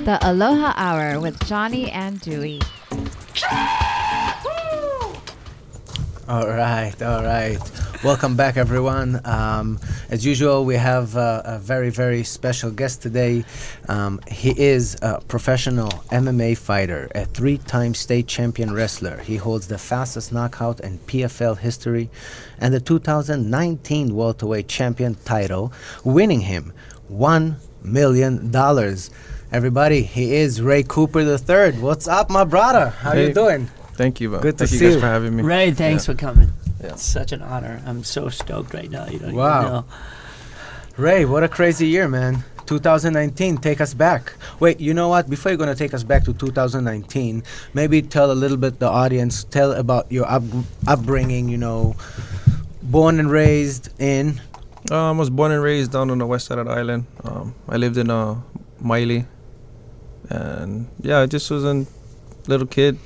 The Aloha Hour with Johny and Dewey. All right. Welcome back, everyone. As usual, we have a very, very special guest today. He is a professional MMA fighter, a 3-time state champion wrestler. He holds the fastest knockout in PFL history and the 2019 Welterweight Champion title, winning him $1 million. Everybody, he is Ray Cooper III. What's up, my brother? How you doing? Thank you, man. Good to Thank see you guys you. for having me. Ray, thanks for coming. Yeah. It's such an honor. I'm so stoked right now. You don't Wow. even know. Ray, what a crazy year, man. 2019, take us back. Wait, you know what? Before you're going to take us back to 2019, maybe tell a little bit the audience, tell about your upbringing, born and raised in. I was born and raised down on the west side of the island. I lived in Miley. And yeah, I just was a little kid.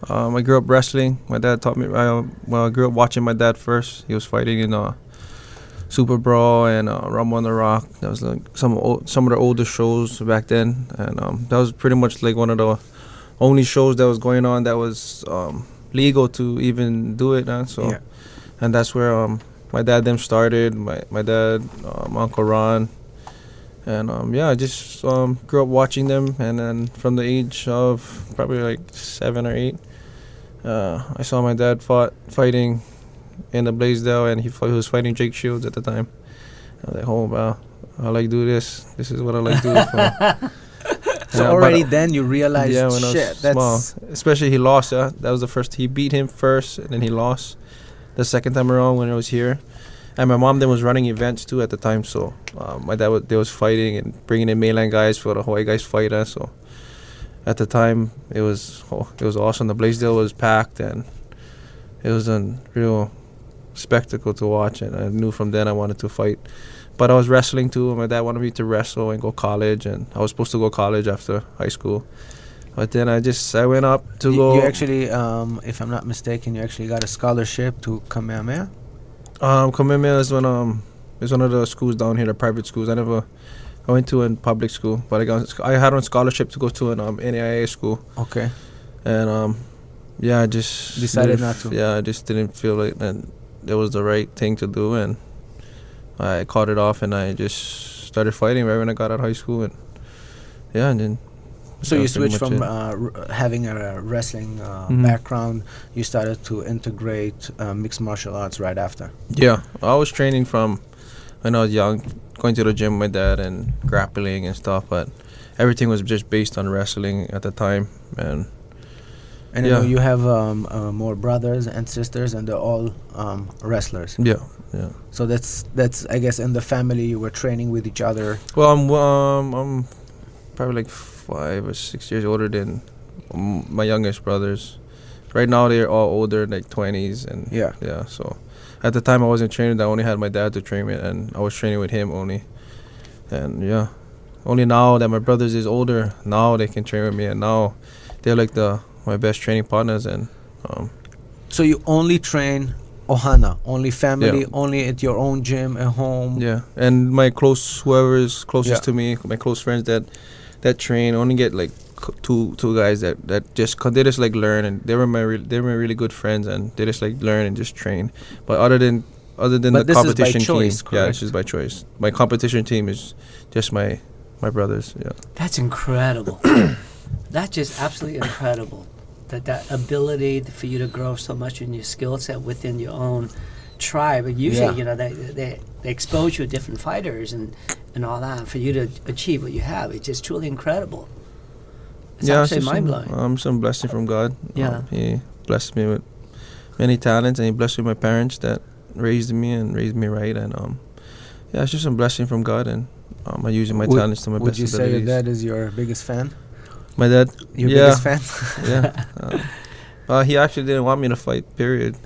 I grew up wrestling. My dad taught me. I grew up watching my dad first. He was fighting in Super Brawl and Rumble on the Rock. That was like some of the older shows back then, and that was pretty much like one of the only shows that was going on that was legal to even do it. Yeah. And that's where my dad them started. My dad, Uncle Ron. And I just grew up watching them, and then from the age of probably like 7 or 8, I saw my dad fighting in the Blaisdell, and he was fighting Jake Shields at the time. I was like, oh wow, I like do this. This is what I like doing for. So already then you realized, yeah, when shit, I was that's... small. Especially he lost. Yeah, that was the first. He beat him first, and then he lost the second time around when I was here. And my mom then was running events too at the time, so my dad they was fighting and bringing in mainland guys for the Hawaii guys fight. So at the time it was awesome. The Blaisdell was packed, and it was a real spectacle to watch. And I knew from then I wanted to fight. But I was wrestling too. My dad wanted me to wrestle and go college, and I was supposed to go college after high school. But then I went up to go. You actually, if I'm not mistaken, you actually got a scholarship to Kamehameha? Kamehameha is one of the schools down here, the private schools. I went to in public school, but I had on scholarship to go to an NAIA school. Okay. And I just decided not to. Yeah, I just didn't feel like that it was the right thing to do, and I caught it off, and I just started fighting right when I got out of high school, and then. So you switched from having a wrestling background, you started to integrate mixed martial arts right after. Yeah, I was training from when I was young, going to the gym with my dad and grappling and stuff, but everything was just based on wrestling at the time. And I know you have more brothers and sisters, and they're all wrestlers. Yeah. So that's I guess in the family you were training with each other. Well, I'm probably like 5 or 6 years older than my youngest brothers. Right now they're all older, like 20s, and yeah. So at the time I wasn't training. I only had my dad to train me, and I was training with him only. And only now that my brothers is older, now they can train with me, and now they're like my best training partners. And so you only train Ohana, only family, only at your own gym at home. Yeah, and my whoever is closest to me, my close friends that train, only get like two guys that just they just like learn, and they were my really good friends, and they just like learn and just train. But other than the competition team, it's just by choice. My competition team is just my brothers. Yeah, That's incredible. That's just absolutely incredible. That ability for you to grow so much in your skill set within your own tribe. And usually, they expose you to different fighters and all that. For you to achieve what you have, it's just truly incredible. It's absolutely mind-blowing. Some blessing from God. Yeah. He blessed me with many talents, and he blessed me with my parents that raised me right. And it's just some blessing from God, and I'm using my talents to my best abilities. Would you say your dad is your biggest fan? My dad? Your biggest fan? Yeah. He actually didn't want me to fight, period.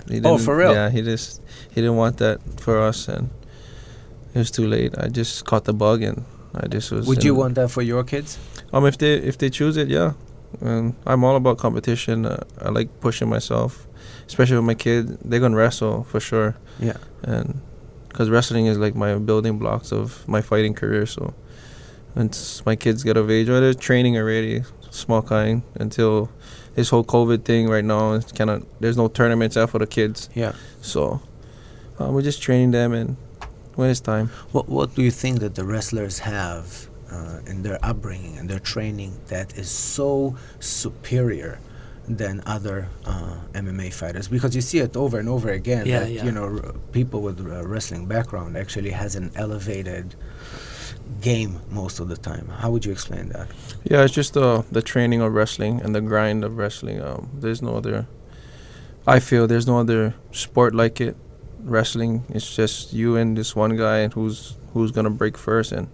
For real? Yeah, he didn't want that for us, and it was too late. I just caught the bug, and I just was... Would you want that for your kids? If they choose it, yeah. I'm all about competition. I like pushing myself, especially with my kid. They're gonna wrestle for sure. Yeah. And because wrestling is like my building blocks of my fighting career, so once my kids get of age. Or they're training already, small kind, until this whole COVID thing right now. It's kind of, there's no tournaments out for the kids. Yeah. So we're just training them, and when it's time. What do you think that the wrestlers have in their upbringing and their training that is so superior than other MMA fighters? Because you see it over and over again that you know, people with a wrestling background actually has an elevated game most of the time. How would you explain that? Yeah, it's just the training of wrestling and the grind of wrestling. There's no other. I feel there's no other sport like it. Wrestling, it's just you and this one guy who's gonna break first, and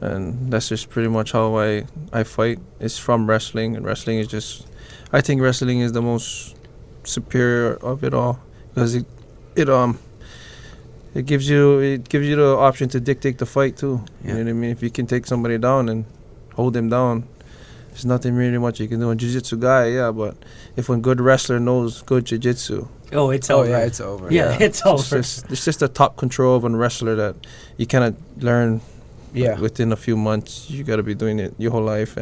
that's just pretty much how I fight. It's from wrestling, and wrestling is just, I think wrestling is the most superior of it all, because it gives you the option to dictate the fight too. You know what I mean? If you can take somebody down and hold him down, there's nothing really much you can do. A jiu-jitsu guy, but if one good wrestler knows good jiu-jitsu, it's over. Yeah, it's over. Yeah, it's over. It's just the top control of a wrestler that you cannot learn within a few months. You got to be doing it your whole life,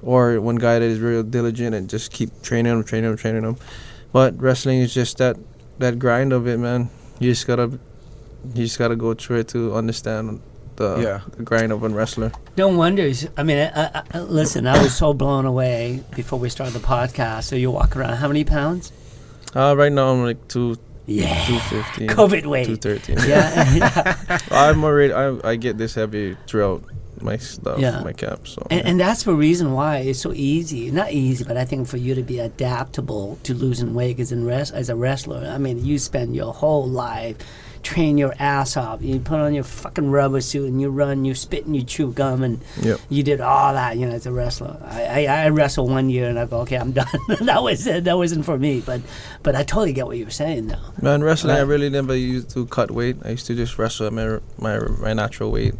or one guy that is real diligent and just keep training him. But wrestling is just that grind of it, man. You just gotta go through it to understand the grind of a wrestler. No wonder. I mean, listen, I was so blown away before we started the podcast. So you walk around, how many pounds? Right now I'm like 215. COVID weight. 213. Yeah. I'm already. I get this heavy throughout my stuff, my cap. So. And that's the reason why it's so easy. Not easy, but I think for you to be adaptable to losing weight as a wrestler. I mean, you spend your whole life train your ass off. You put on your fucking rubber suit and you run, you spit and you chew gum, and you did all that, as a wrestler. I wrestled 1 year and I go, okay, I'm done. That was it. That wasn't for me. But I totally get what you're saying though. Man, wrestling, I really never used to cut weight. I used to just wrestle at my natural weight.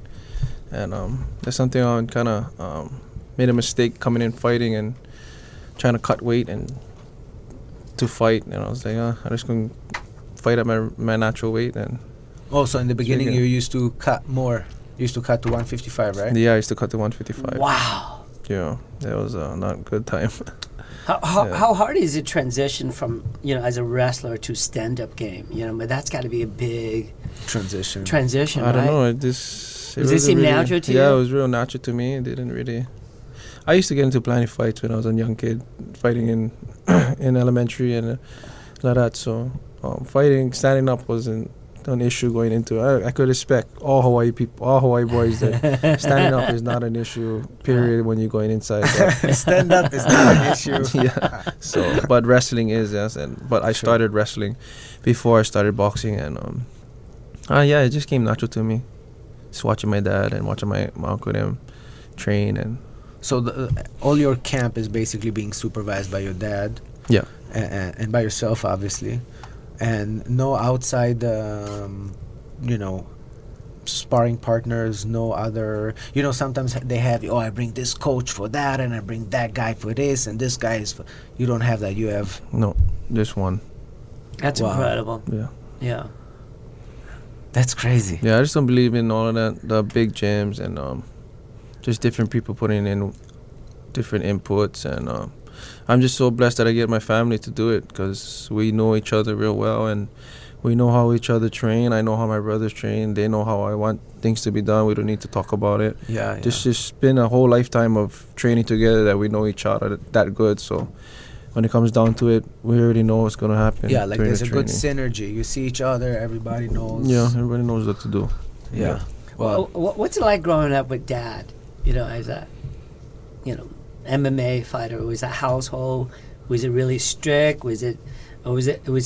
And that's something I kind of made a mistake coming in fighting and trying to cut weight and to fight. And I was like, I'm just going to fight at my natural weight. And also in the beginning you used to cut more. You used to cut to 155, right? Yeah, I used to cut to 155. Wow. Yeah, that was not a good time. How hard is it transition from as a wrestler to stand-up game? But that's got to be a big transition. I don't know. Does it seem natural to you? Yeah, it was real natural to me. It didn't really. I used to get into plenty of fights when I was a young kid, fighting in elementary and like that. So standing up wasn't an issue going into it. I could expect all Hawaii boys that standing up is not an issue, period, when you're going inside. Stand up is not an issue. Yeah. So, but wrestling is, yes. But I started wrestling before I started boxing, and it just came natural to me. Just watching my dad and watching my uncle them train. And so all your camp is basically being supervised by your dad. Yeah. And by yourself, obviously. And no outside, sparring partners, no other, sometimes they have, I bring this coach for that, and I bring that guy for this, and this guy is for, you don't have that, you have... No, just one. That's incredible. Yeah. Yeah. That's crazy. Yeah, I just don't believe in all of that, the big gyms and just different people putting in different inputs. And I'm just so blessed that I get my family to do it, because we know each other real well and we know how each other train. I know how my brothers train. They know how I want things to be done. We don't need to talk about it. Yeah. Just been a whole lifetime of training together that we know each other that good. So when it comes down to it, we already know what's going to happen. Yeah, like there's a good synergy. You see each other, everybody knows. Yeah, everybody knows what to do. Yeah. Well, what's it like growing up with Dad, as a, MMA fighter? Was a household? Was it really strict? Was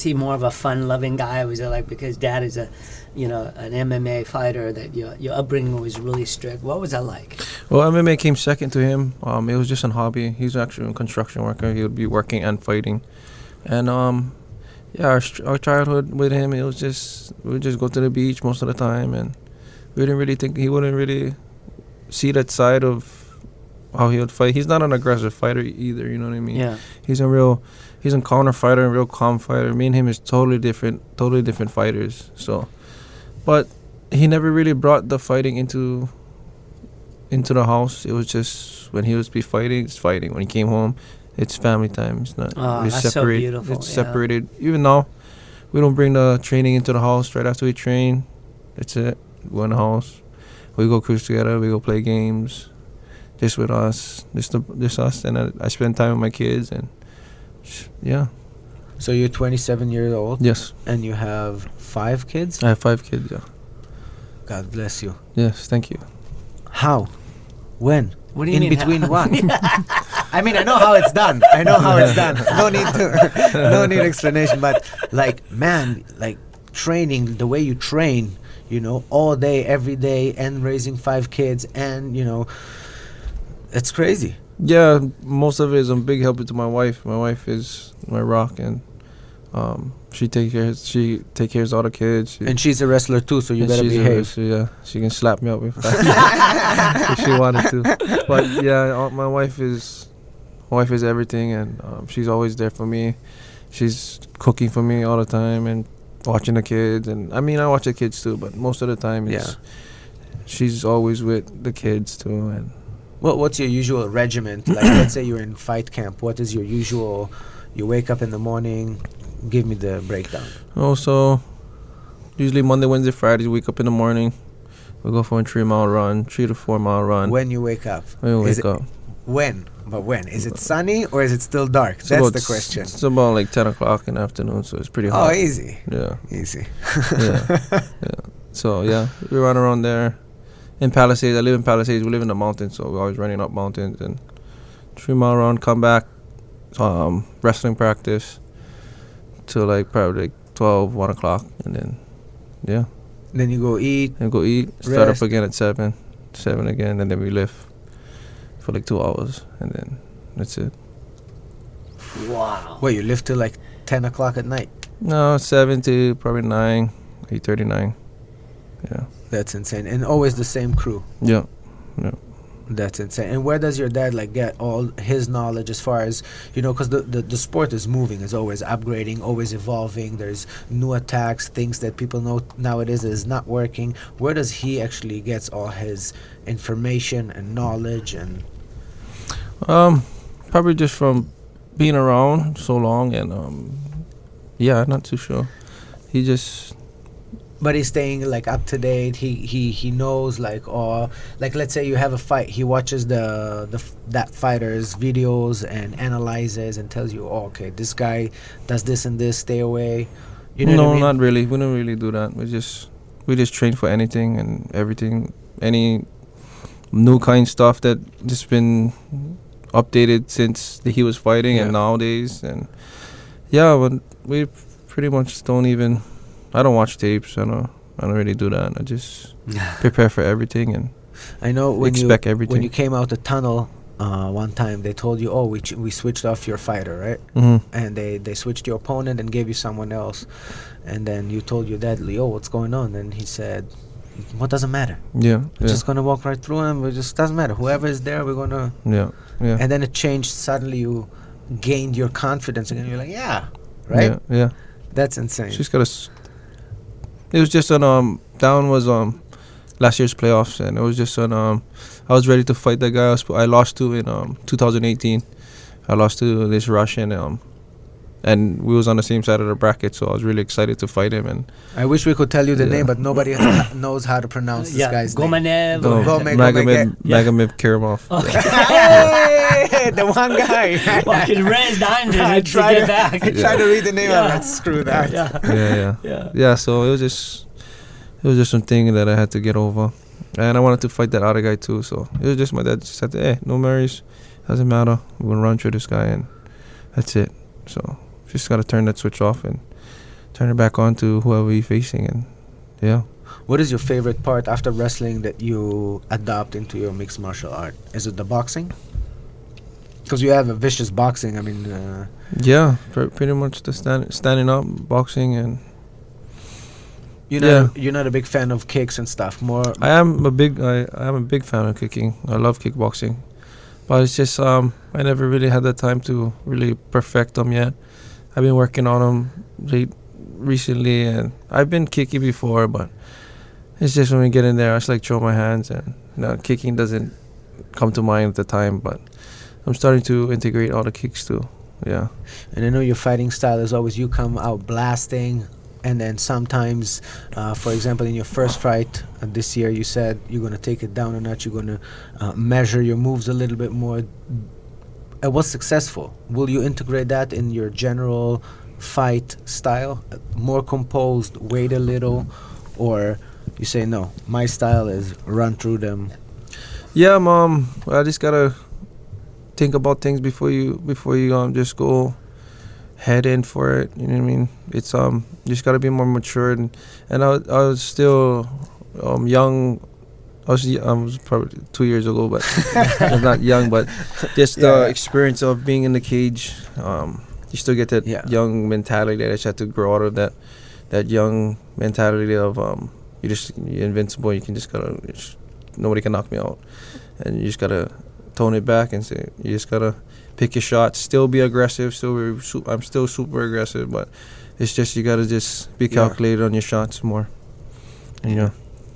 he more of a fun-loving guy? Was it like, because Dad is an MMA fighter, that your upbringing was really strict? What was that like? Well, MMA came second to him. It was just a hobby. He's actually a construction worker. He would be working and fighting. And our childhood with him, it was just, we would just go to the beach most of the time, and we didn't really think, he wouldn't really see that side of how he would fight. He's not an aggressive fighter either, you know what I mean? Yeah. He's a counter fighter, a real calm fighter. Me and him is totally different fighters. So, but he never really brought the fighting into into the house, it was just when he was be fighting, it's fighting. When he came home, it's family time. It's not. It's that's so separate. beautiful. It's separated. Even now, we don't bring the training into the house. Right after we train, that's it. We go in the house. We go cruise together. We go play games, just with us. Just us. And I spend time with my kids. And yeah. So you're 27 years old. Yes. And you have 5 kids. I have 5 kids. Yeah. God bless you. Yes. Thank you. How? When? What do you In mean? between what? I mean, I know how it's done. No need explanation. But like, man, like training the way you train, you know, all day, every day, and raising 5 kids, and you know, it's crazy. Yeah, most of it is a big help to my wife. My wife is my rock, and she takes care of all the kids. And she's a wrestler too, so you better behave. Yeah, she can slap me up if she wanted to. But yeah, my wife is everything, and she's always there for me. She's cooking for me all the time and watching the kids. And I mean, I watch the kids too, but most of the time, she's always with the kids too. And what's your usual regiment? Like, let's say you're in fight camp. What is your usual? You wake up in the morning. Give me the breakdown. Also, usually Monday, Wednesday, Friday, wake up in the morning. We go for a 3 to 4 mile run. When you wake up? When we wake up. When? But when? Is it sunny or is it still dark? That's the question. It's about like 10 o'clock in the afternoon, so it's pretty hot. Oh, easy. Yeah. Easy. Yeah. So, yeah, we run around there. In Palisades, I live in Palisades. We live in the mountains, so we're always running up mountains. And 3 mile run, come back, wrestling practice till like probably like 12, 1 o'clock. And then, yeah. Then you go eat. Start up again at 7 again, and then we lift for like 2 hours, and then that's it. Wow. Wait, you live till like 10 o'clock at night? No, 7 to probably 9, 8:39. Yeah. That's insane. And always the same crew? Yeah. That's insane. And where does your dad like get all his knowledge as far as, you know, because the sport is moving, is always upgrading, always evolving. There's new attacks, things that people know nowadays is not working. Where does he actually gets all his information and knowledge? And probably just from being around so long, and not too sure. He just. But he's staying like up to date. He knows like, or like, let's say you have a fight, he watches that fighter's videos and analyzes and tells you, oh, okay, this guy does this and this, stay away. You know what I mean? Not really. We don't really do that. We just train for anything and everything, any new kind stuff that just been updated since he was fighting and nowadays. And but we pretty much don't even. I don't watch tapes. I don't really do that. I just prepare for everything and I know when everything. When you came out the tunnel one time, they told you, oh, we switched off your fighter, right? Mm-hmm. And they switched your opponent and gave you someone else. And then you told your dad, oh, what's going on? And he said, what doesn't matter? Yeah. We're just going to walk right through him. It just doesn't matter. Whoever is there, we're going to... Yeah. And then it changed. Suddenly you gained your confidence again. You're like, right? Yeah. That's insane. She's got It was just down was last year's playoffs, and it was just I was ready to fight that guy I lost to in 2018. I lost to this Russian, and we was on the same side of the bracket, so I was really excited to fight him. And I wish we could tell you the name, but nobody knows how to pronounce this guy's name. Magomed Karimov. Hey, the one guy. Fucking raised I tried to get back. I tried to read the name. Let's screw that. Yeah. So it was just something that I had to get over, and I wanted to fight that other guy too. So it was just my dad just said, "Hey, no worries, doesn't matter. We're gonna run through this guy, and that's it." So just gotta turn that switch off and turn it back on to whoever you're facing, and yeah. What is your favorite part after wrestling that you adopt into your mixed martial art? Is it the boxing? Because you have a vicious boxing. I mean, pretty much the standing up boxing, and you're not a big fan of kicks and stuff. More. I am a big fan of kicking. I love kickboxing, but it's just I never really had the time to really perfect them yet. I've been working on them recently, and I've been kicking before, but it's just when we get in there, I just like throw my hands and No, kicking doesn't come to mind at the time, but I'm starting to integrate all the kicks too. Yeah. And I know your fighting style is always you come out blasting, and then sometimes, for example, in your first fight this year, you said you're going to take it down a notch, you're going to measure your moves a little bit more. It was successful. Will you integrate that in your general fight style? More composed, wait a little, or you say, no, my style is run through them? Yeah, Mom. I just gotta think about things before you just go head in for it. You know what I mean? It's you just gotta be more mature, and I was still young. I was probably 2 years ago, but I'm not young. But just the experience of being in the cage, you still get that young mentality. I just had to grow out of that young mentality of you're invincible. You can just nobody can knock me out, and you just gotta tone it back and say you just gotta pick your shots. Still be aggressive. I'm still super aggressive, but it's just you gotta just be calculated on your shots more. Yeah.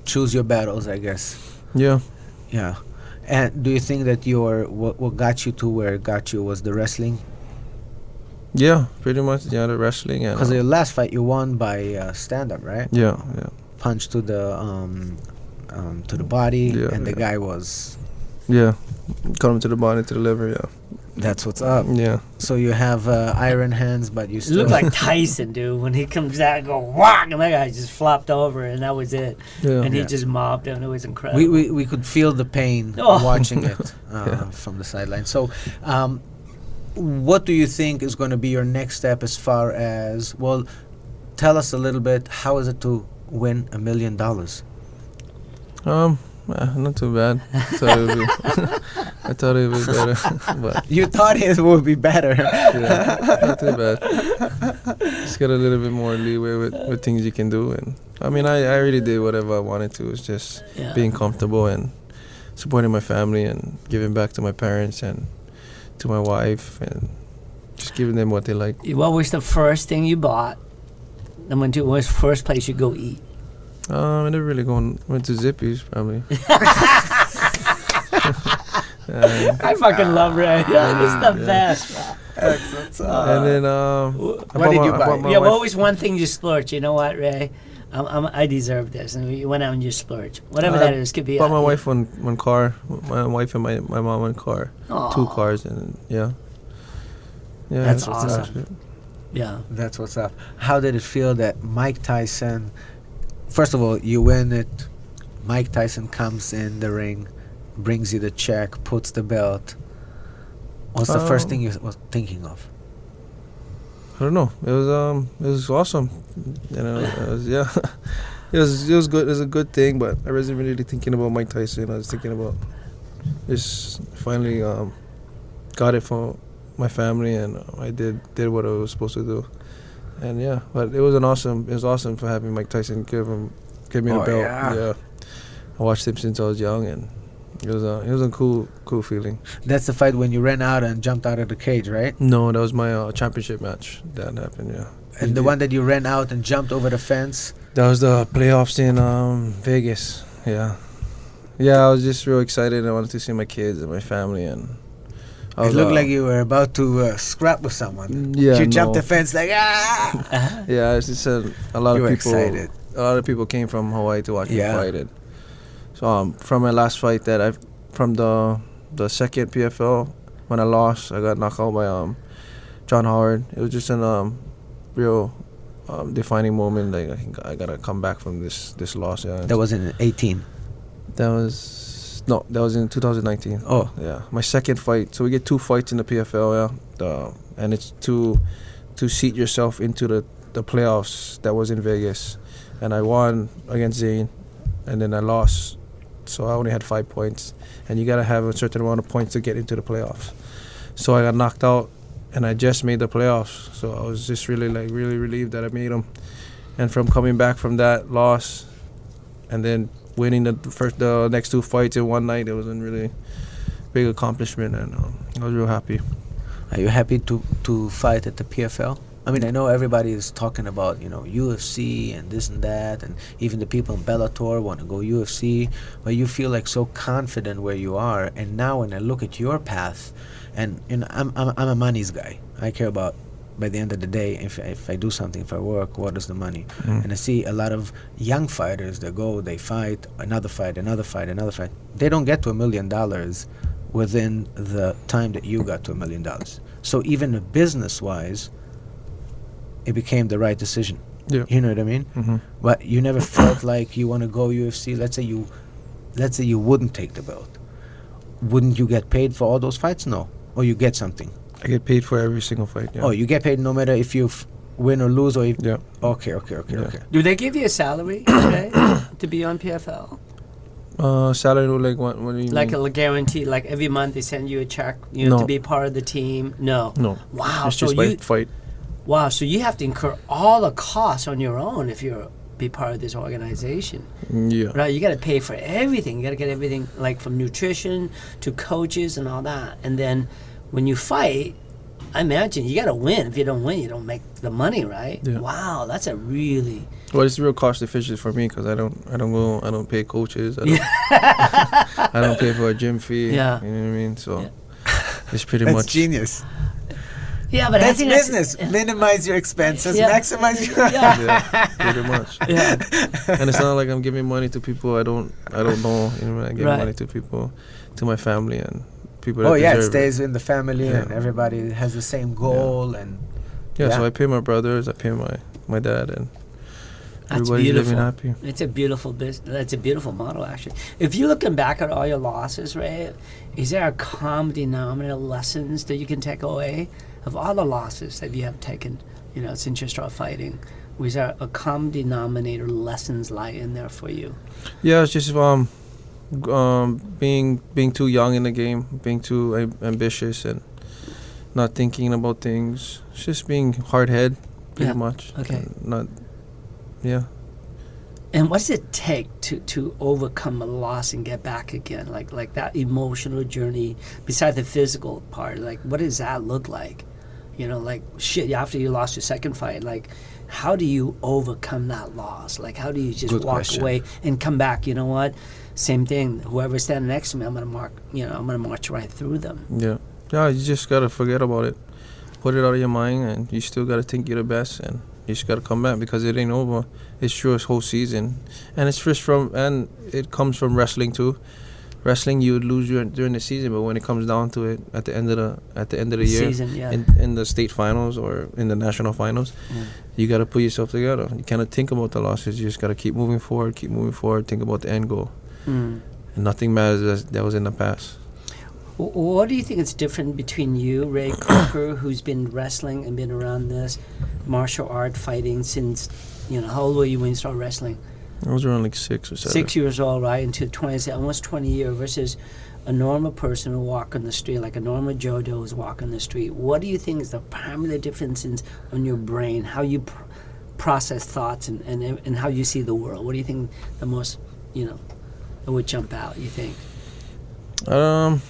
Choose your battles, I guess. Yeah. Yeah. And do you think that what got you to where it got you was the wrestling? Yeah, pretty much. Yeah, the wrestling. Because your last fight you won by stand-up, right? Yeah. Punch to the body, and the guy was. Yeah, cut him to the body, to the liver. Yeah. That's what's up. Yeah. So you have iron hands, but you still look like Tyson, dude. When he comes out and go whack, and that guy just flopped over, and that was it. Yeah. And he just mobbed him. It was incredible. We could feel the pain watching it from the sideline. So, what do you think is going to be your next step as far as, well, tell us a little bit, how is it to win $1 million? Not too bad. I thought it would be better. But you thought it would be better. Yeah, not too bad. Just got a little bit more leeway with things you can do. And I mean, I really did whatever I wanted to. It's just being comfortable and supporting my family and giving back to my parents and to my wife and just giving them what they like. What was the first thing you bought? And what was the first place you go eat? I never really went to Zippy's probably. I fucking love Ray. He's the best. That's what's up. And then what did you buy? What was one thing you splurged? You know what, Ray? I deserve this. And you went out and you splurged. Whatever that is, could be. Bought my wife one car. My wife and my mom one car. Aww. 2 cars and yeah. That's awesome. Yeah. That's what's up. How did it feel that Mike Tyson? First of all, you win it. Mike Tyson comes in the ring, brings you the check, puts the belt. What's the first thing you was thinking of? I don't know. It was awesome. You know, it was good. It was a good thing, but I wasn't really thinking about Mike Tyson. I was thinking about just finally got it for my family, and I did what I was supposed to do. And yeah, but it was awesome for having Mike Tyson give me the belt. Yeah. I watched him since I was young, and it was a cool feeling. That's the fight when you ran out and jumped out of the cage, right? No, that was my championship match. That happened, yeah. And the one that you ran out and jumped over the fence? That was the playoffs in Vegas. Yeah. Yeah, I was just real excited. I wanted to see my kids and my family, and it looked like you were about to scrap with someone. Yeah, you jumped the fence like ah. Yeah, it's just a lot you of were people. Excited. A lot of people came from Hawaii to watch me fight it. So from my last fight from the second PFL when I lost, I got knocked out by John Howard. It was just a real defining moment. Like I gotta come back from this loss. Yeah. That was in 18. That was in 2019. Oh. Yeah. My second fight. So we get 2 fights in the PFL, yeah. And it's to seat yourself into the playoffs that was in Vegas. And I won against Zane, and then I lost. So I only had 5 points. And you got to have a certain amount of points to get into the playoffs. So I got knocked out, and I just made the playoffs. So I was just really relieved that I made them. And from coming back from that loss, and then winning the next 2 fights in one night, it was a really big accomplishment, and I was real happy. Are you happy to fight at the PFL? I mean, I know everybody is talking about, UFC and this and that, and even the people in Bellator want to go UFC, but you feel like so confident where you are. And now when I look at your path, and I'm a money's guy. I care about, by the end of the day, if I do something, if I work, what is the money? And I see a lot of young fighters that go, they fight, another fight. They don't get to $1 million within the time that you got to $1 million. So even business-wise, it became the right decision. Yeah. You know what I mean? Mm-hmm. But you never felt like you want to go UFC. Let's say you wouldn't take the belt. Wouldn't you get paid for all those fights? No. Or you get something? I get paid for every single fight. Yeah. Oh, you get paid no matter if you win or lose, or if... Yeah. Okay. Do they give you a salary to be on PFL? Salary, like what do you Like mean? a guarantee, like every month they send you a check, No. to be part of the team? No. Wow. It's So just by fight. Wow. So you have to incur all the costs on your own if you're be part of this organization, Yeah. right? You got to pay for everything. You got to get everything, like from nutrition to coaches and all that. And then when you fight, I imagine you got to win. If you don't win, you don't make the money, right? Yeah. Wow, that's a really... Well, it's real cost efficient for me because I don't pay coaches. I don't pay for a gym fee. Yeah. You know what I mean? So it's pretty That's much genius. Yeah, but I That's think business. Minimize your expenses, Yeah. maximize your... yeah, pretty much. Yeah. And it's not like I'm giving money to people I don't know. You know, I give Right. money to people, to my family and people. That Oh yeah, it deserve stays in the family, Yeah. and everybody has the same goal, and Yeah, so I pay my brothers, I pay my dad, and That's everybody's beautiful. living happy. It's a beautiful business. That's a beautiful model, actually. If you're looking back at all your losses, Ray, is there a common denominator lessons that you can take away of all the losses that you have taken, since you started fighting? Was there a common denominator lessons lie in there for you? Yeah, it's just being too young in the game, being too ambitious, and not thinking about things. It's just being hard-headed, pretty much. Okay. And not, yeah. And what does it take to overcome a loss and get back again? Like that emotional journey, besides the physical part, like what does that look like? Like shit, after you lost your second fight, like how do you overcome that loss? Like how do you just Good walk question. away and come back? You know what? Same thing. Whoever's standing next to me, I'm gonna march right through them. Yeah. Yeah, you just got to forget about it. Put it out of your mind, and you still got to think you're the best, and you just got to come back because it ain't over. It's true, it's whole season. And it's just and it comes from wrestling too. Wrestling, you would lose during the season, but when it comes down to it, at the end of the year, Season, yeah. in the state finals or in the national finals, you got to put yourself together. You cannot think about the losses. You just got to keep moving forward, think about the end goal. And nothing matters that was in the past. What do you think is different between you, Ray Coker, who's been wrestling and been around this martial art fighting since, how old were you when you started wrestling? I was around like 6 or 7. 6 years old, right? Into 20, almost 20 years versus a normal person who walk on the street, like a normal Joe Doe who's walking the street. What do you think is the primary differences on your brain, how you process thoughts and how you see the world? What do you think the most, that would jump out, you think? I don't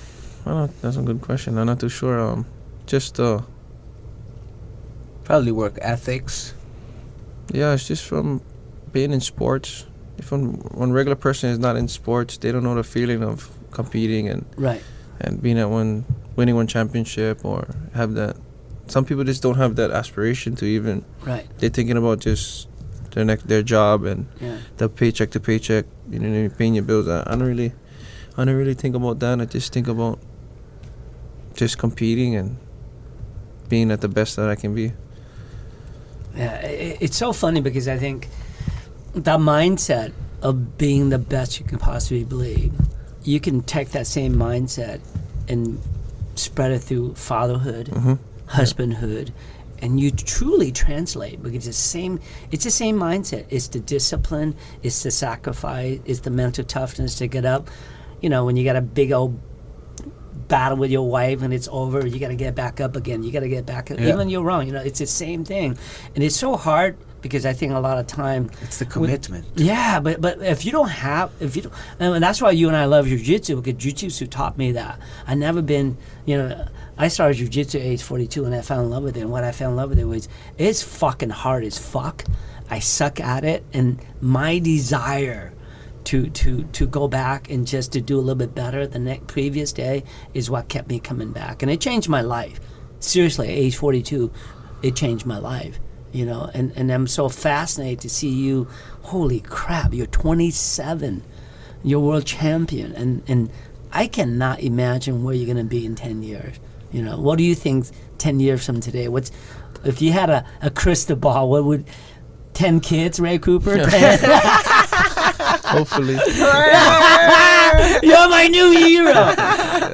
know, that's a good question. I'm not too sure. probably work ethics. Yeah, it's just from being in sports. If one regular person is not in sports, they don't know the feeling of competing and Right. and being at winning one championship or have that. Some people just don't have that aspiration to even. Right. They're thinking about just their job and Yeah. the paycheck to paycheck. Paying your bills. I don't really think about that. I just think about just competing and being at the best that I can be. Yeah, it's so funny because I think that mindset of being the best you can possibly be, you can take that same mindset and spread it through fatherhood, husbandhood, and you truly translate because it's the same mindset. It's the discipline, it's the sacrifice, it's the mental toughness to get up. When you got a big old battle with your wife and it's over, you got to get back up again. You got to get back up. Yeah. Even when you're wrong, it's the same thing. And it's so hard because I think a lot of time It's the commitment. yeah, but if you don't, and that's why you and I love jiu-jitsu, because jiu-jitsu taught me that. I never been, I started jiu-jitsu at age 42, and I fell in love with it. And what I fell in love with it was, it's fucking hard as fuck. I suck at it, and my desire to go back and just to do a little bit better the next previous day is what kept me coming back. And it changed my life. Seriously, at age 42, it changed my life. You know, and I'm so fascinated to see you. Holy crap, you're 27. You're world champion. And I cannot imagine where you're going to be in 10 years. You know, what do you think 10 years from today? If you had a crystal ball, what would 10 kids, Ray Cooper? Hopefully. You're my new hero.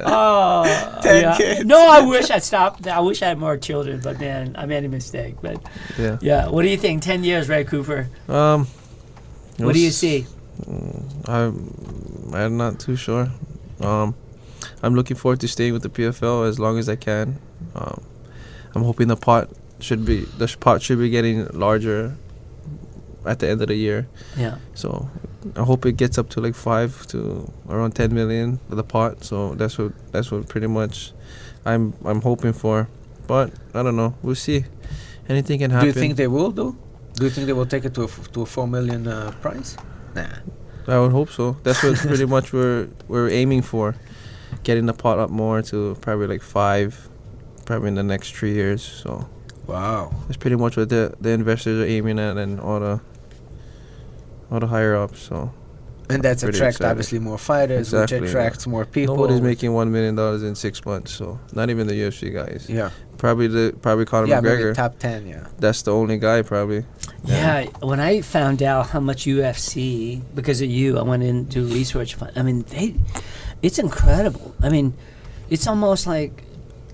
Oh, 10 kids. No, I wish I stopped. I wish I had more children, but man, I made a mistake. But yeah. What do you think? 10 years, Ray Cooper. What do you see? I'm not too sure. I'm looking forward to staying with the PFL as long as I can. I'm hoping the pot should be getting larger at the end of the year. Yeah. So I hope it gets up to like 5 to around 10 million for the pot. So that's what pretty much I'm hoping for. But I don't know. We'll see. Anything can happen. Do you think they will do? Do you think they will take it to a 4 million price? Nah. I would hope so. That's what pretty much we're aiming for. Getting the pot up more to probably like 5, probably in the next 3 years. So wow, that's pretty much what the investors are aiming at, and all the higher ups. So and that's pretty attract excited. Obviously more fighters, Exactly, which attracts more people. Nobody's making $1 million in 6 months. So not even the UFC guys. Yeah, Probably Conor yeah, McGregor. maybe top 10. Yeah, That's the only guy probably. Yeah, when I found out how much UFC, because of you, I went in to do research. I mean, it's incredible. I mean, it's almost like,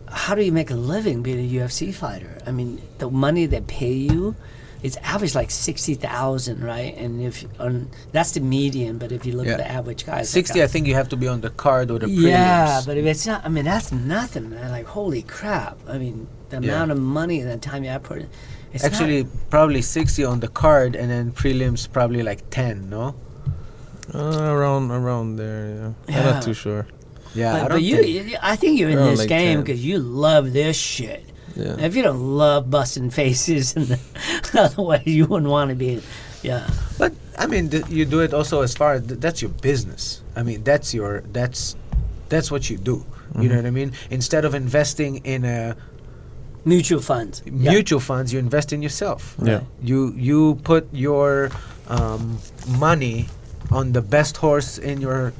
how do you make a living being a UFC fighter? I mean, the money they pay you, it's average like 60,000, right? And that's the median. But if you look at the average guy, it's 60. like I think you have to be on the card or the prelims. yeah, but if it's not, I mean, that's nothing, man. Like, holy crap! I mean, the amount of money and the time you have put in. It's actually probably 60 on the card, and then prelims probably like 10. No. Around there. Yeah. I'm not too sure. Yeah, but I think you're in Around this like game 10. because you love this shit. Yeah. If you don't love busting faces, and otherwise you wouldn't want to be. Yeah. But I mean, you do it also as far as that's your business. I mean, that's what you do. You know what I mean? Instead of investing in a Mutual funds. mutual funds, you invest in yourself. Yeah. You put your money on the best horse in your,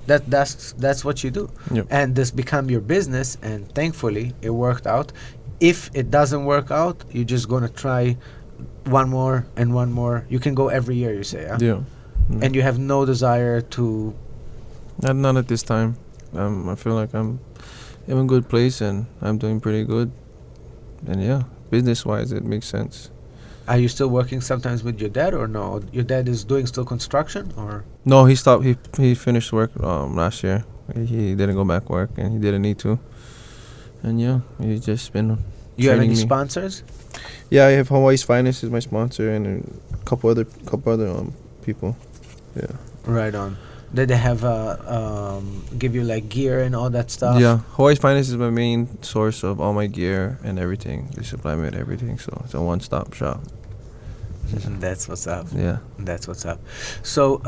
that's what you do. Yep. And this become your business, and thankfully it worked out. If it doesn't work out, you're just gonna try one more and one more. You can go every year, you say, huh? Yeah. And you have no desire to. Not at this time. I feel like I'm in a good place and I'm doing pretty good. And yeah, business-wise, it makes sense. Are you still working sometimes with your dad, or no? Your dad is doing still construction, or? No, he stopped. He finished work last year. He didn't go back work, and he didn't need to. And yeah, he's just been. You have any training me. sponsors? Yeah, I have Hawaii's Finest is my sponsor, and a couple other people. Yeah. Right on. Did they have give you like gear and all that stuff? Yeah, Hawaii's Finest is my main source of all my gear and everything. They supply me with everything, so it's a one-stop shop. That's what's up. Yeah. That's what's up. So,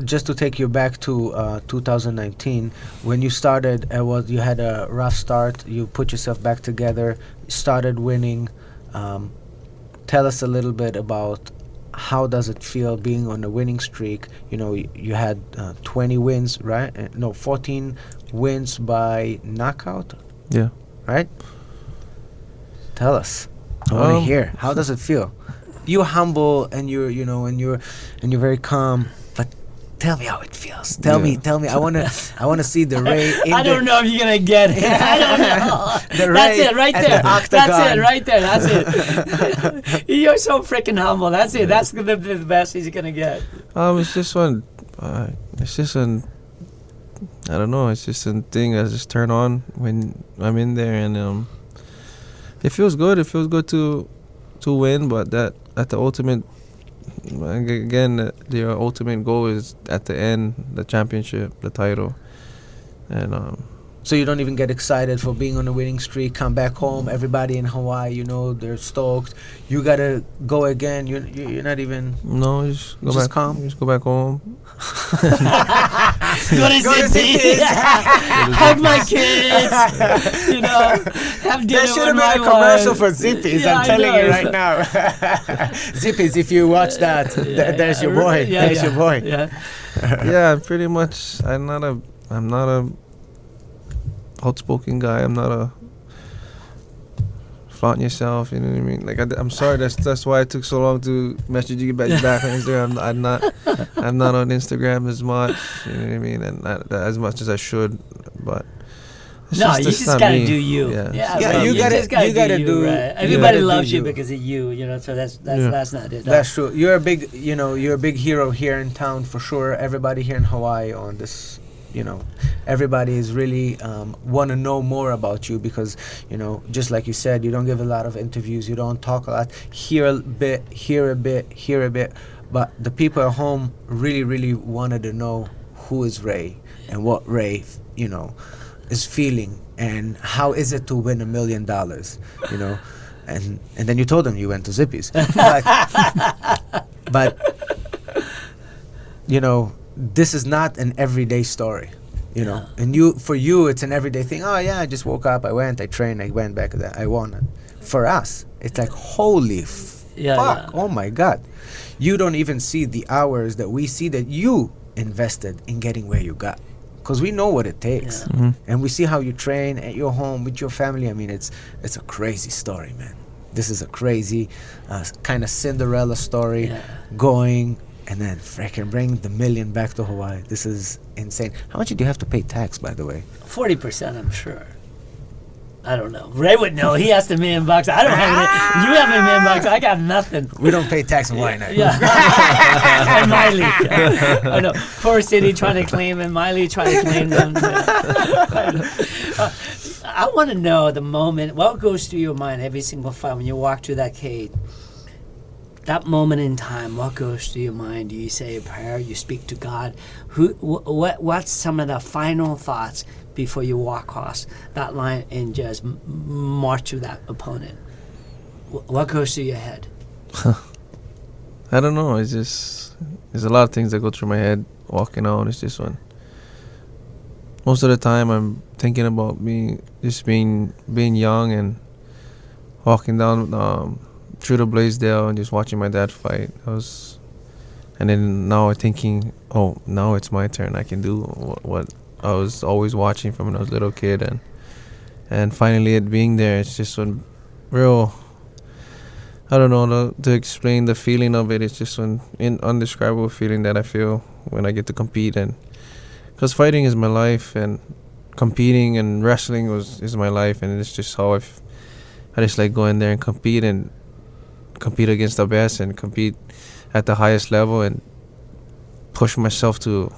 just to take you back to 2019, when you started, you had a rough start. You put yourself back together, started winning. Tell us a little bit about how does it feel being on a winning streak. You had 20 wins, right? No, 14 wins by knockout. Yeah. Right? Tell us. I want to hear. How does it feel? You're humble and you're very calm, but tell me how it feels. Tell me. I want to see the Ray. I don't know if you're gonna get it. I don't know. That's it right there. That's it right there. That's it. You're so freaking humble. That's it. That's the best he's gonna get. It's just one. It's just an. I don't know. It's just a thing I just turn on when I'm in there, and it feels good. It feels good to win, but that at the ultimate. Again, the ultimate goal is at the end, the championship, the title, and So you don't even get excited for being on a winning streak, come back home, everybody in Hawaii, you know, they're stoked. You got to go again. You're not even... No, just go Just back. calm? Just go back home. Go to Zippy's. Hug my kids. You know, have dinner There should have with my been a commercial wife. for Zippy's, Yeah, I'm I telling you know. right now. Zippy's, if you watch that, there's your boy. Yeah, There's your boy. Yeah. Yeah, pretty much. I'm not a outspoken guy. I'm not a flaunt yourself. You know what I mean? Like I'm sorry. That's why it took so long to message you back on Instagram. I'm not on Instagram as much. You know what I mean? And not as much as I should. But it's No, you it's just not gotta me. do you. Yeah. Yeah, right. you gotta gotta do- right. you Everybody gotta loves do you you. because of you. You know, so that's not it. That's true. You're a big hero here in town for sure. Everybody here in Hawaii on this, you know, everybody is really want to know more about you because, you know, just like you said, you don't give a lot of interviews, you don't talk a lot, here a bit, here a bit, but the people at home really, really wanted to know who is Ray and what Ray, you know, is feeling and how is it to win $1 million, you know, and then you told them you went to Zippy's, but you know, this is not an everyday story, you know. And for you, it's an everyday thing. Oh yeah, I just woke up, I went, I trained, I went back, I won. For us, it's like holy fuck! Yeah. Oh my God, you don't even see the hours that we see that you invested in getting where you got, because we know what it takes, and we see how you train at your home with your family. I mean, it's a crazy story, man. This is a crazy kind of Cinderella story, going. And then freaking bring the $1 million back to Hawaii. This is insane. How much do you have to pay tax, by the way? 40%, I'm sure. I don't know. Ray would know. He has $1 million. I don't have it. You have $1 million. I got nothing. We don't pay tax in Hawaii now. Yeah. And Miley. Yeah. I know. Poor city trying to claim and Miley trying to claim them. Yeah. I want to know the moment. What goes through your mind every single fight when you walk through that cage? That moment in time, what goes through your mind? Do you say a prayer? You speak to God? What's some of the final thoughts before you walk across that line and just march through that opponent? What goes through your head? I don't know. It's just there's a lot of things that go through my head walking out. It's just one. Most of the time, I'm thinking about being young and walking down through the Blaisdell and just watching my dad fight. And then now I'm thinking, oh, now it's my turn. I can do what I was always watching from when I was a little kid, and finally it being there, it's just one real. I don't know to explain the feeling of it. It's just an indescribable feeling that I feel when I get to compete, and because fighting is my life, and competing and wrestling is my life, and it's just how I just like going there and compete against the best and compete at the highest level and push myself to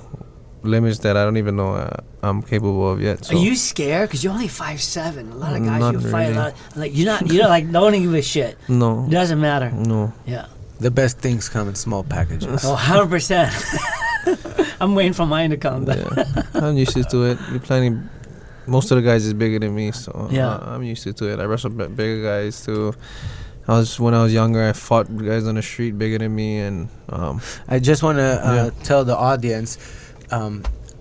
limits that I don't even know I'm capable of yet. So. Are you scared? Because you're only 5'7". A lot of guys Not you fight really. a lot. Like you're not like don't give a shit. No. It doesn't matter. No. Yeah. The best things come in small packages. Oh, 100%. I'm waiting for mine to come. But Yeah. I'm used to it. Most of the guys is bigger than me, so Yeah. I'm used to it. I wrestle bigger guys too. When I was younger, I fought guys on the street bigger than me, and I just want to tell the audience,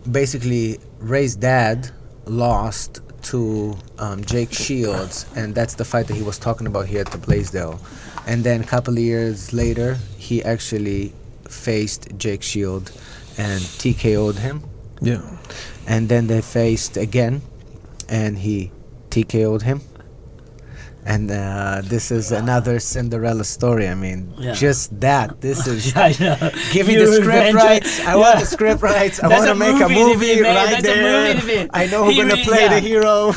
basically, Ray's dad lost to Jake Shields, and that's the fight that he was talking about here at the Blaisdell. And then a couple of years later, he actually faced Jake Shield and TKO'd him. yeah. And then they faced again, and he TKO'd him. And this is another Cinderella story. I mean, just that. This is I know. give me You the script revenge rights. it. I want the script rights. I That's want to a make a movie to movie be made. right That's a there. movie to be- I know who's He gonna re- play yeah. the hero.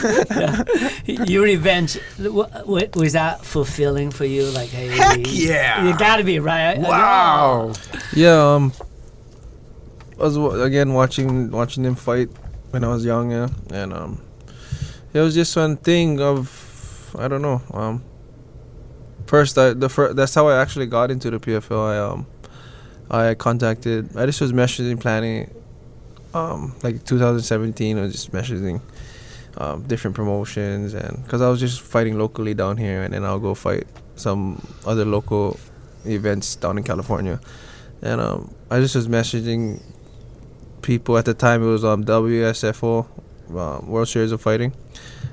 Your revenge, was that fulfilling for you? Like, hey, Heck yeah. You gotta be right. Wow. Yeah. I was again watching them fight when I was young, yeah, and it was just one thing of I don't know. That's how I actually got into the PFL. I just was messaging, planning, like 2017. I was just messaging, different promotions, and because I was just fighting locally down here, and then I'll go fight some other local events down in California. And I just was messaging people at the time. It was WSFO, World Series of Fighting.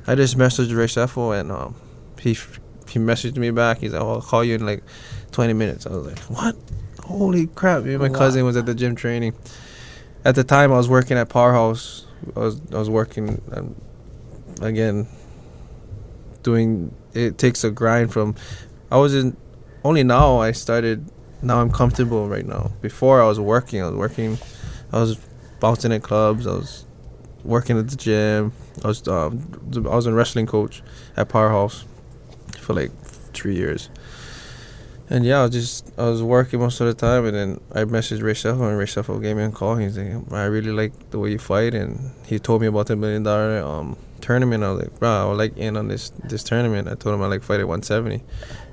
I just messaged Ray Seffel, and he messaged me back. He's like, "Oh, I'll call you in like 20 minutes." I was like, "What? Holy crap!" Me and my cousin was at the gym training. At the time, I was working at Powerhouse. I was working again, doing. It takes a grind from. I wasn't only now. I started. Now I'm comfortable right now. Before I was working. I was bouncing at clubs. I was working at the gym. I was a wrestling coach at Powerhouse for like 3 years. And yeah, I was working most of the time, and then I messaged Ray Seffel, and Ray Seffel gave me a call. He's like, "I really like the way you fight," and he told me about the $1 million tournament. I was like, "Bro, I would like in on this tournament." I told him I like fight at 170.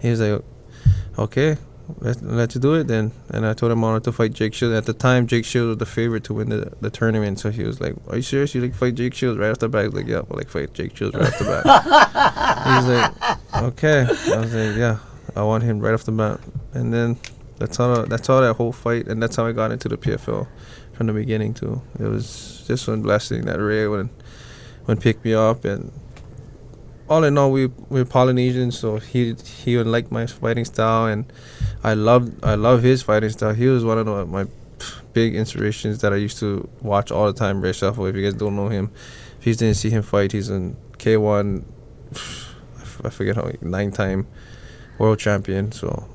He was like, "Okay, let's do it then." And I told him I wanted to fight Jake Shields. At the time, Jake Shields was the favorite to win the tournament. So he was like, "Are you serious? You like fight Jake Shields right off the bat?" I was like, "Yeah, I like fight Jake Shields right off the bat." He's like, "Okay." I was like, "Yeah, I want him right off the bat." And then that's how that whole fight, and that's how I got into the PFL from the beginning too. It was just one blessing that Ray when picked me up, and all in all, we're Polynesians, so he would like my fighting style, and I love his fighting style. He was one of my big inspirations that I used to watch all the time. Ray Seffel, if you guys don't know him, if you didn't see him fight, he's in K1. I forget how 9-time world champion. So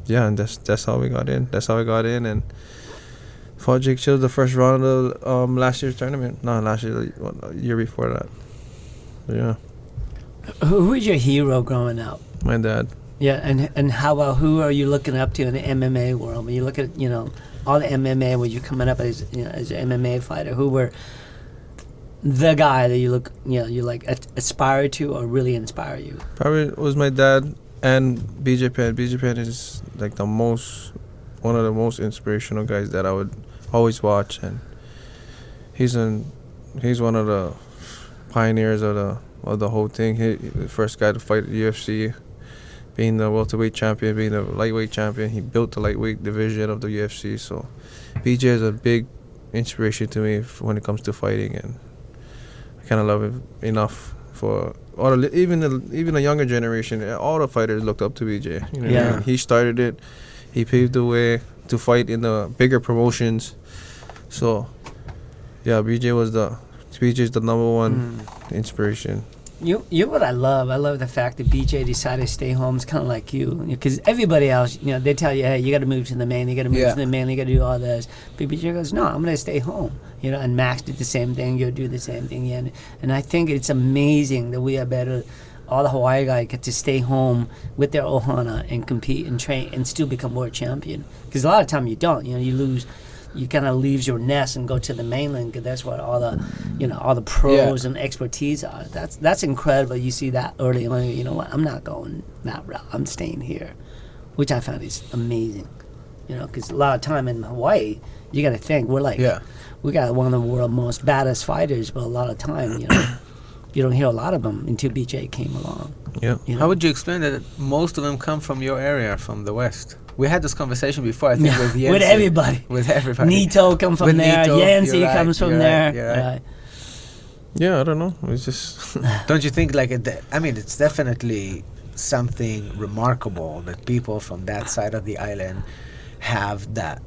yeah, and that's how we got in. That's how I got in, and fought Jake Shields the first round of last year's tournament. No, last year, the year before that. Yeah. Who was your hero growing up? My dad. Yeah, and how about who are you looking up to in the MMA world? When you look at all the MMA, when you're coming up as as an MMA fighter, who were the guy that you aspire to or really inspire you? Probably was my dad and BJ Penn. BJ Penn is like one of the most inspirational guys that I would always watch, and he's one of the pioneers of the whole thing. He the first guy to fight at the UFC, being the welterweight champion, being the lightweight champion. He built the lightweight division of the UFC. So BJ is a big inspiration to me when it comes to fighting, and I kind of love him enough for even the younger generation. All the fighters looked up to BJ. You know what I mean? He started it. He paved the way to fight in the bigger promotions. So yeah, BJ's the number one inspiration. You what I love the fact that BJ decided to stay home. It's kind of like you, because everybody else, they tell you, hey, you got to move to the main, you got to move to the main, you got to do all this. But BJ goes, no, I'm going to stay home. And Max did the same thing. You'll do the same thing. And I think it's amazing that we are better. All the Hawaii guys get to stay home with their ohana and compete and train and still become world champion. Because a lot of time you don't. You lose. You kind of leaves your nest and go to the mainland, because that's what all the pros and expertise are. That's incredible. You see that early on. You know what? I'm not going that route. I'm staying here, which I found is amazing. Because a lot of time in Hawaii, you got to think we got one of the world's most baddest fighters, but a lot of time, you don't hear a lot of them until BJ came along. Yeah. How would you explain that most of them come from your area, from the West? We had this conversation before, I think, with Yancy. With everybody. Nito comes from there. Yancy comes from there. Right. Yeah, I don't know. It's just... Don't you think, it's definitely something remarkable that people from that side of the island have that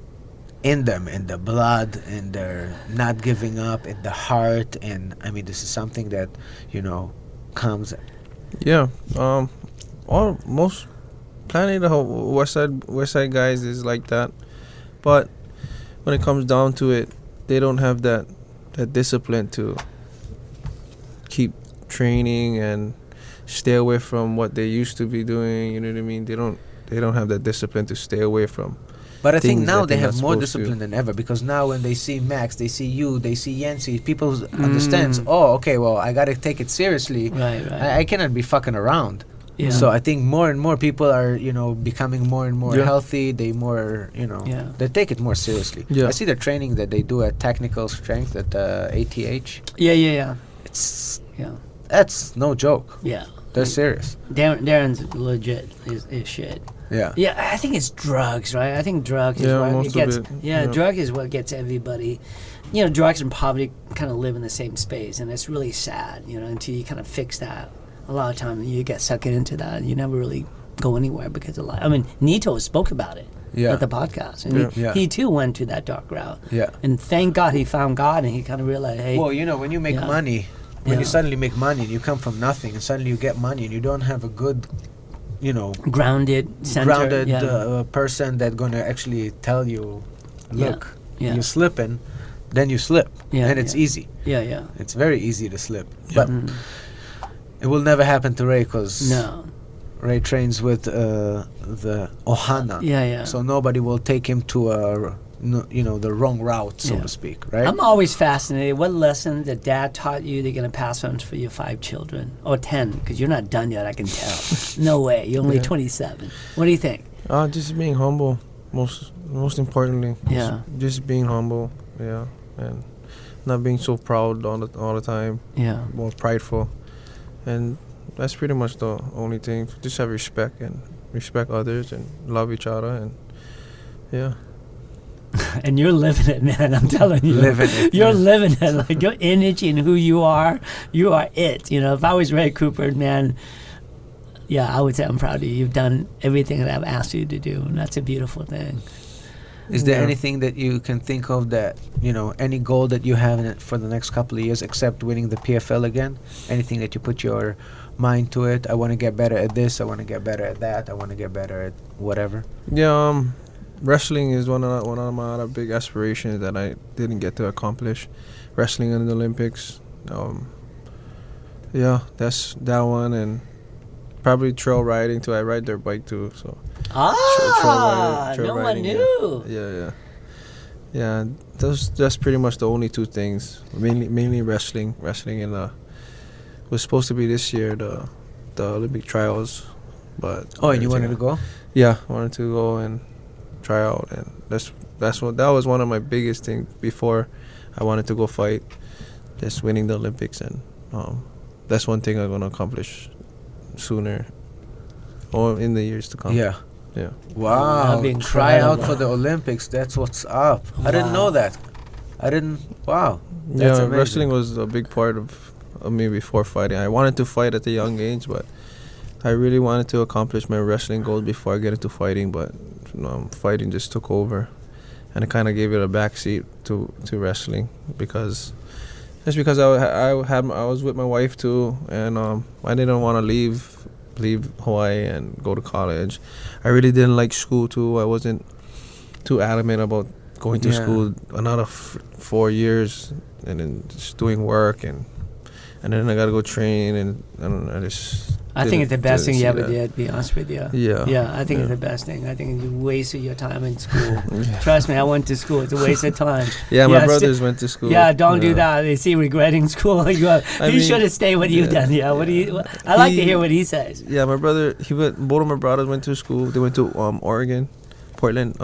in them, in the blood, in their not giving up, in the heart. And, this is something that, comes... Yeah. Planning the whole West Side guys is like that, but when it comes down to it, they don't have that discipline to keep training and stay away from what they used to be doing. You know what I mean? They don't have that discipline to stay away from. But I think now they have more discipline than ever, because now when they see Max, they see you, they see Yancy, people understands. Oh, okay, well, I gotta take it seriously. Right. I cannot be fucking around. Yeah. So I think more and more people are, becoming more and more healthy. They more, they take it more seriously. Yeah. I see the training that they do at Technical Strength at ATH. Yeah. it's Yeah. that's no joke. Yeah. They're serious. Darren's legit is shit. Yeah. Yeah, I think it's drugs, right? I think drugs is Yeah, what most it gets. of it. Yeah, Yeah. drug is what gets everybody. You know, drugs and poverty kind of live in the same space, and it's really sad. You know, until you kind of fix that. A lot of times you get sucked into that, and you never really go anywhere because of life. I mean, Nito spoke about it Yeah. at the podcast, and Yeah. he too went to that dark route. Yeah. And thank God he found God, and he kind of realized, hey, Well, you know, when you make Yeah. money, when Yeah. you suddenly make money and you come from nothing and suddenly you get money and you don't have a good, you know, grounded, centered, person that's going to actually tell you, look, Yeah. you're slipping, then you slip. Yeah, And it's yeah. easy. yeah. It's very easy to slip. But Mm. it will never happen to Ray because No. Ray trains with the Ohana. Yeah. So nobody will take him to the wrong route, so Yeah. to speak, right? I'm always fascinated. What lesson that dad taught you they're going to pass on for your 5 children? Or 10, because you're not done yet, I can tell. No way. You're only Yeah. 27. What do you think? Just being humble, most importantly. Yeah. Just being humble, yeah, and not being so proud all the time, Yeah. more prideful, and that's pretty much the only thing. Just have respect and respect others and love each other, and yeah. And you're living it, man. I'm telling you. Living it, You're man. living it. Like your energy and who you are it. You know, if I was Ray Cooper, man, yeah, I would say I'm proud of you. You've done everything that I've asked you to do, and that's a beautiful thing. Is there Yeah. anything that you can think of that, any goal that you have in it for the next couple of years except winning the PFL again? Anything that you put your mind to it? I want to get better at this. I want to get better at that. I want to get better at whatever. Yeah, wrestling is one of my other big aspirations that I didn't get to accomplish. Wrestling in the Olympics. Yeah, that's that one, and probably trail riding too. I ride their bike too, so. Trail No one riding, knew. Yeah. That's pretty much the only 2 things. Mainly wrestling. Wrestling in the was supposed to be this year the Olympic trials, but Oh, and you wanted to go? Yeah, I wanted to go and try out, and that was one of my biggest things before I wanted to go fight, just winning the Olympics, and that's one thing I'm gonna accomplish sooner or in the years to come. Yeah. Yeah. Wow. That'd be Try out incredible. for the Olympics. That's what's up. I didn't know Wow. that. Wow. That's Yeah, amazing. wrestling was a big part of me before fighting. I wanted to fight at a young age, but I really wanted to accomplish my wrestling goals before I get into fighting, but fighting just took over, and I kind of gave it a backseat to wrestling because I was with my wife too, and I didn't want to leave Hawaii and go to college. I really didn't like school too. I wasn't too adamant about going to Yeah. school another 4 years and then just doing work and then I gotta go train and I just. I think it's the best thing you didn't ever see did, to be honest with you. Yeah. Yeah, I think it's Yeah. the best thing. I think you wasted your time in school. Trust me, I went to school. It's a waste of time. Yeah, my sti- brothers went to school. Yeah, don't do that. They see regretting school. You mean, should have stayed what you've yeah. done. Yeah, I like to He- hear what he says. Yeah, my brother. Both of my brothers went to school. They went to Oregon, Portland,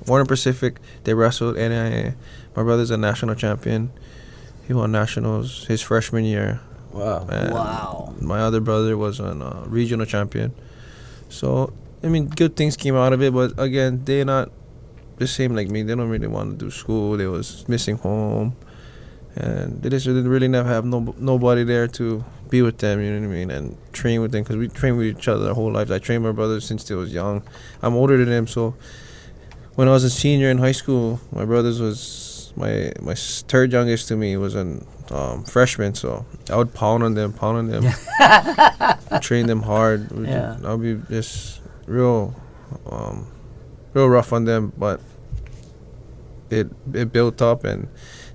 Warner Pacific. They wrestled NAIA. My brother's a national champion. He won nationals his freshman year. Wow. And Wow. My other brother was a regional champion. So I mean, good things came out of it. But again, they're not the same like me. They don't really want to do school. They was missing home, and they just didn't really never have nobody there to be with them. You know what I mean? And train with them because we trained with each other our whole lives. I trained my brothers since they was young. I'm older than them, so when I was a senior in high school, my brothers was my third youngest to me was a freshman. So I would pound on them, train them hard. Yeah. I'll be just real rough on them, but it built up and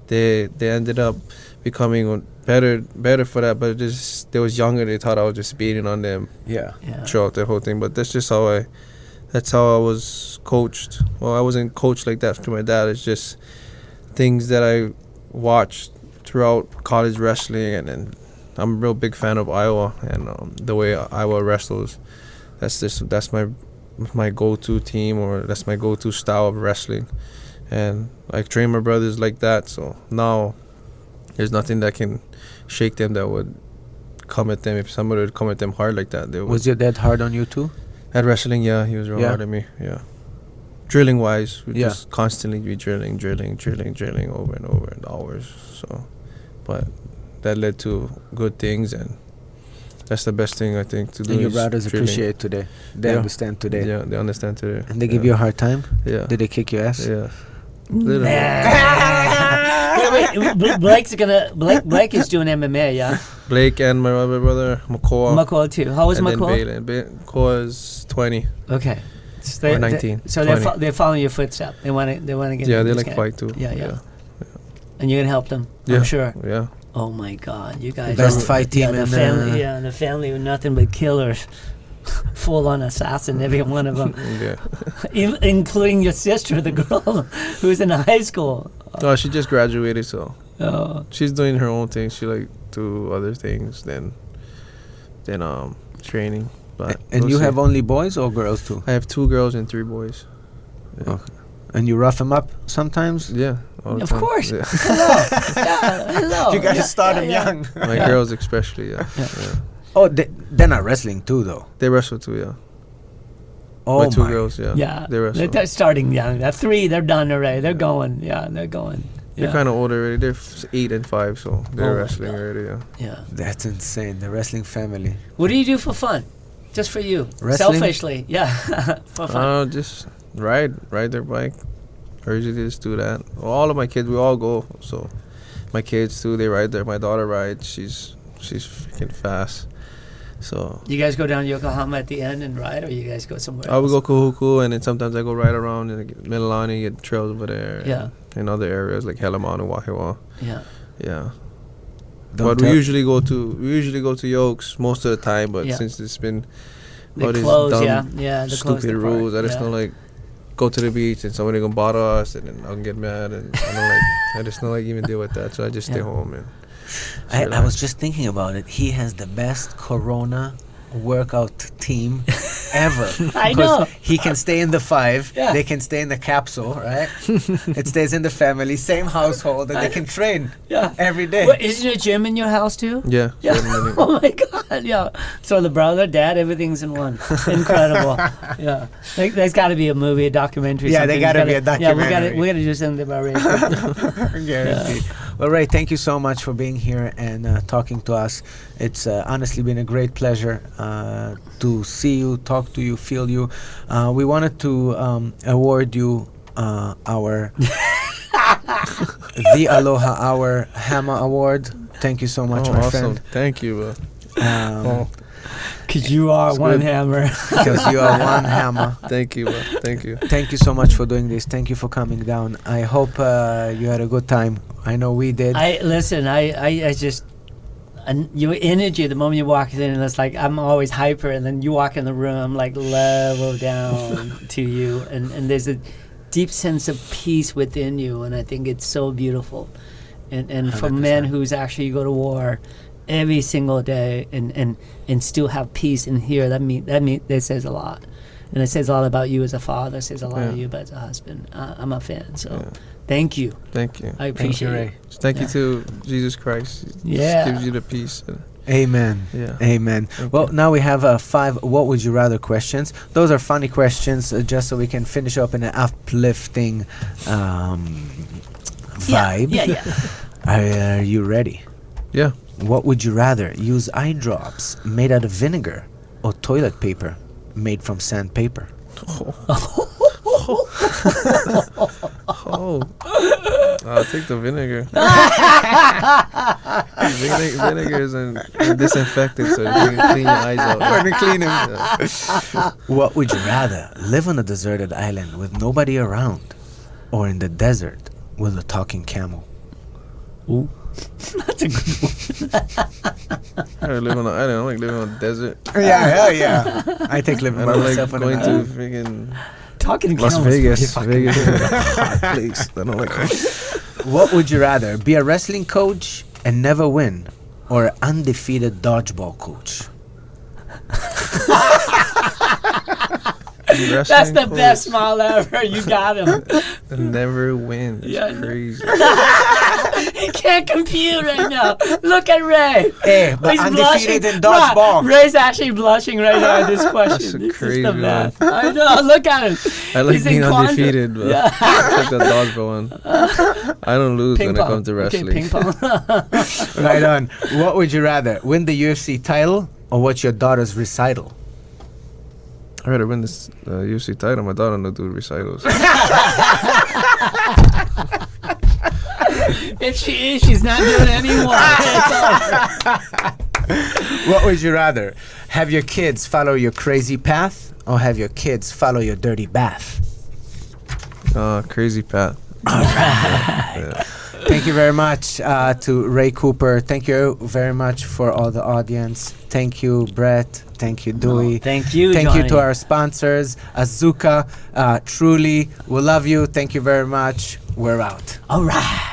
they ended up becoming better for that. But just they was younger. They thought I was just beating on them Yeah. Yeah. throughout the whole thing. But that's just how I was coached. Well, I wasn't coached like that through my dad. It's just things that I watched throughout college wrestling, and then I'm a real big fan of Iowa and the way Iowa wrestles. That's my go-to team, or that's my go-to style of wrestling, and I train my brothers like that. So now There's nothing that can shake them that would come at them. If somebody would come at them hard like that, they would. Was your dad hard on you too? At wrestling, yeah, he was real hard at me. Yeah. Drilling wise, we Yeah. just constantly be drilling over and over and hours. So, but that led to good things, and that's the best thing I think to do. And your is brothers drilling. appreciate today. They Yeah. understand today. Yeah, they understand today. And they give you a hard time? Yeah. Did they kick your ass? Yeah. Little. Blake is doing MMA, yeah. Blake and my other brother, McCall. McCall too. How old is and McCall? then McCall is 20. Okay. So Or 19, so 20. they're following your footsteps. They want to get. Yeah, into they this like game. fight too. Yeah. And you're gonna help them. Yeah. I'm sure. Yeah. Oh my God, you guys. Best are- fight team the in family. Yeah, the family with nothing but killers. Full-on assassin, every one of them, Yeah. including your sister, the girl who's in high school. Oh, she just graduated, so Oh, she's doing her own thing. She like do other things than training. But And we'll you see. have only boys or girls too? I have 2 girls and 3 boys. Yeah. Okay. And you rough them up sometimes? Yeah. All the of time. course. Yeah. Hello. You gotta Yeah, start them yeah. young. My girls especially. Yeah. Yeah. Yeah. Oh, they're not wrestling too, though. They wrestle too. Yeah. Oh, My 2 my. girls. Yeah. Yeah, They wrestle. they're starting young. That 3, they're done already. They're going. Yeah, they're going. They're Yeah. kind of older already. They're 8 and 5, so they're Oh my wrestling God. already. Yeah. Yeah. That's insane. The wrestling family. What do you do for fun? Just for you? Wrestling? Selfishly, yeah. For fun. Just ride their bike. I usually just do that. All of my kids, we all go. So my kids too, they ride there. My daughter rides. She's freaking fast. So You guys go down to Yokohama at the end and ride, or you guys go somewhere I would else? go Kahuku, and then sometimes I go ride around in Mililani, get trails over there. Yeah. And other areas like Helamanu, Wahiwa. Yeah. Yeah. Don't But tell- we usually go to Yokes most of the time. But Yeah. since it's been The all these clothes, dumb, yeah. The clothes stupid depart, rules, I just yeah. don't like go to the beach and somebody gonna bother us, and then I'll get mad, and I just don't like even deal with that. So I just stay Yeah. home and. I was just thinking about it. He has the best Corona workout team ever. I 'Cause know. He can stay in the 5. Yeah. They can stay in the capsule, right? It stays in the family, same household, and they can train Yeah. every day. Well, isn't there a gym in your house too? Yeah. Yeah. 7 minutes. Oh my God. Yeah. So the brother, dad, everything's in one. Incredible. Yeah. There's got to be a movie, a documentary. Yeah, something. they gotta be a Yeah, documentary. we gotta do something about Ray. Guaranteed. Well, Ray, thank you so much for being here and talking to us. It's honestly been a great pleasure to see you, talk to you, feel you. We wanted to award you our the Aloha Hour Hammer Award. Thank you so much, Oh, my awesome. friend. Thank you, bro. Um, Because you are It's one good. hammer. because you are one hammer. Thank you, bro. Thank you. Thank you so much for doing this. Thank you for coming down. I hope you had a good time. I know we did. I just, and your energy the moment you walk in, it's like I'm always hyper, and then you walk in the room, I'm like level down to you, and there's a deep sense of peace within you, and I think it's so beautiful. And for men 100%. who's actually go to war every single day and still have peace in here, that says a lot. And it says a lot about you as a father, it says a lot Yeah. of you as a husband. I'm a fan, so Yeah. thank you. Thank you. I appreciate Ray. it. Thank Yeah. you to Jesus Christ. He Yeah. just gives you the peace. And Amen. yeah. Amen. Thank Well, you. now we have 5 what would you rather questions. Those are funny questions just so we can finish up in an uplifting vibe. Yeah. Are you ready? Yeah. What would you rather? Use eye drops made out of vinegar or toilet paper made from sandpaper? Oh. I'll take the vinegar. Vinegar is disinfectant, so you can clean your eyes out. Clean them. Yeah. What would you rather? Live on a deserted island with nobody around or in the desert with a talking camel? Ooh. That's a good one. I don't live on an island. I don't like living on a desert. Yeah. I take living I by don't like myself on going an to island. freaking Talking Las camels Vegas. pretty fucking Vegas good. is a hot place. I don't like What would you rather? Be a wrestling coach and never win or an undefeated dodgeball coach? That's the best smile ever. You got him. Never win. It's Yeah. crazy. He can't compute right now. Look at Ray. Hey, but He's undefeated blushing. in dodgeball. Ray's actually blushing right now at this question. That's This crazy, is the man. math. I know. Look at him. I like He's in being quandary. undefeated, but Yeah. check the dodgeball one. I don't lose Ping when pong. it comes to wrestling. Okay, ping pong. Right on. What would you rather, win the UFC title or watch your daughter's recital? I'd rather win this UFC title. My daughter don't do recitals. If she is, she's not doing it anymore. What would you rather, have your kids follow your crazy path or have your kids follow your dirty bath? Crazy path. Thank you very much to Ray Cooper. Thank you very much for all the audience. Thank you, Brett. Thank you, Dewey. Thank you, Thank you to Johnny. our sponsors, Azuka. Truly, we love you. Thank you very much. We're out. All right.